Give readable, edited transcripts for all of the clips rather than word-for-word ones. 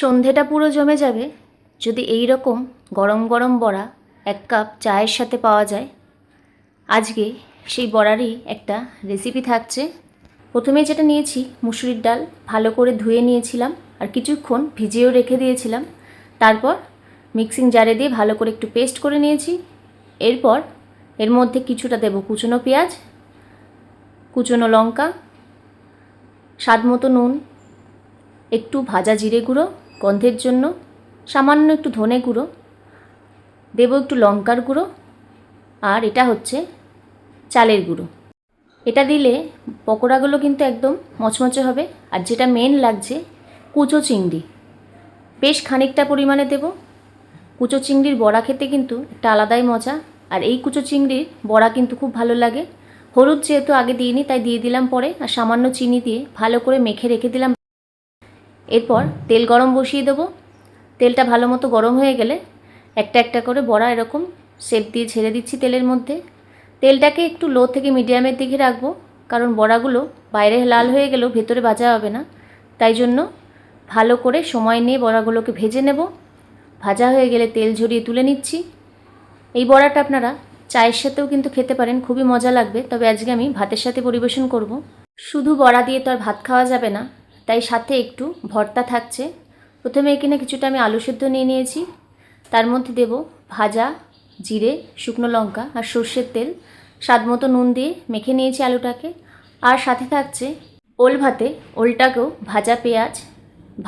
সন্ধেটা পুরো জমে যাবে যদি এই রকম গরম গরম বড়া 1 কাপ চায়ের সাথে পাওয়া যায়। আজকে সেই বড়ারই একটা রেসিপি থাকছে। প্রথমে যেটা নিয়েছি মুসুরির ডাল, ভালো করে ধুয়ে নিয়েছিলাম আর কিছুক্ষণ ভিজিয়েও রেখে দিয়েছিলাম। তারপর মিক্সিং জারে দিয়ে ভালো করে একটু পেস্ট করে নিয়েছি। এরপর এর মধ্যে কিছুটা দেব কুচনো পেঁয়াজ, কুচনো লঙ্কা, স্বাদ মতো নুন, একটু ভাজা জিরে গুঁড়ো গন্ধের জন্য, সামান্য একটু ধনে গুঁড়ো দেব, একটু লঙ্কার গুঁড়ো, আর এটা হচ্ছে চালের গুঁড়ো। এটা দিলে পকোড়াগুলো কিন্তু একদম মচমচে হবে। আর যেটা মেন লাগছে কুচো চিংড়ি, বেশ খানিকটা পরিমাণে দেব। কুচো চিংড়ির বড়া খেতে কিন্তু একটা আলাদাই মজা, আর এই কুচো চিংড়ির বড়া কিন্তু খুব ভালো লাগে। হলুদ যেহেতু আগে দিইনি তাই দিয়ে দিলাম পরে, আর সামান্য চিনি দিয়ে ভালো করে মেখে রেখে দিলাম। এরপর তেল গরম বসিয়ে দেবো। তেলটা ভালো মতো গরম হয়ে গেলে একটা একটা করে বড়া এরকম শেপ দিয়ে ছেড়ে দিচ্ছি তেলের মধ্যে। তেলটাকে একটু লো থেকে মিডিয়ামের দিকে রাখবো, কারণ বড়াগুলো বাইরে লাল হয়ে গেলেও ভেতরে ভাজা হবে না। তাই জন্য ভালো করে সময় নিয়ে বড়াগুলোকে ভেজে নেব। ভাজা হয়ে গেলে তেল ঝরিয়ে তুলে নিচ্ছি। এই বড়াটা আপনারা চায়ের সাথেও কিন্তু খেতে পারেন, খুবই মজা লাগবে। তবে আজকে আমি ভাতের সাথে পরিবেশন করব। শুধু বড়া দিয়ে তো আর ভাত খাওয়া যাবে না, তাই সাথে একটু ভর্তা থাকছে। প্রথমে এখানে কিছুটা আমি আলু সেদ্ধ নিয়ে নিয়েছি, তার মধ্যে দেব ভাজা জিরে, শুকনো লঙ্কা আর সর্ষের তেল, স্বাদ মতো নুন দিয়ে মেখে নিয়েছি আলুটাকে। আর সাথে থাকছে ওল ভাতে, ওলটাকেও ভাজা পেঁয়াজ,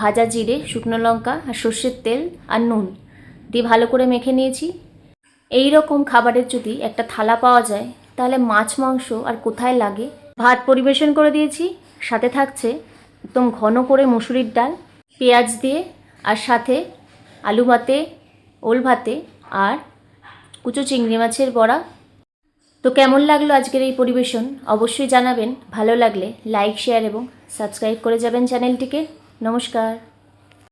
ভাজা জিরে, শুকনো লঙ্কা আর সর্ষের তেল আর নুন দিয়ে ভালো করে মেখে নিয়েছি। এই রকম খাবারের যদি একটা থালা পাওয়া যায় তাহলে মাছ মাংস আর কোথায় লাগে। ভাত পরিবেশন করে দিয়েছি, সাথে থাকছে একদম ঘন করে মুসুরির ডাল পেঁয়াজ দিয়ে, আর সাথে আলু ভাতে, ওল ভাতে আর কুচো চিংড়ি মাছের বড়া। তো কেমন লাগলো আজকের এই পরিবেশন অবশ্যই জানাবেন। ভালো লাগলে লাইক, শেয়ার এবং সাবস্ক্রাইব করে যাবেন চ্যানেলটিকে। নমস্কার।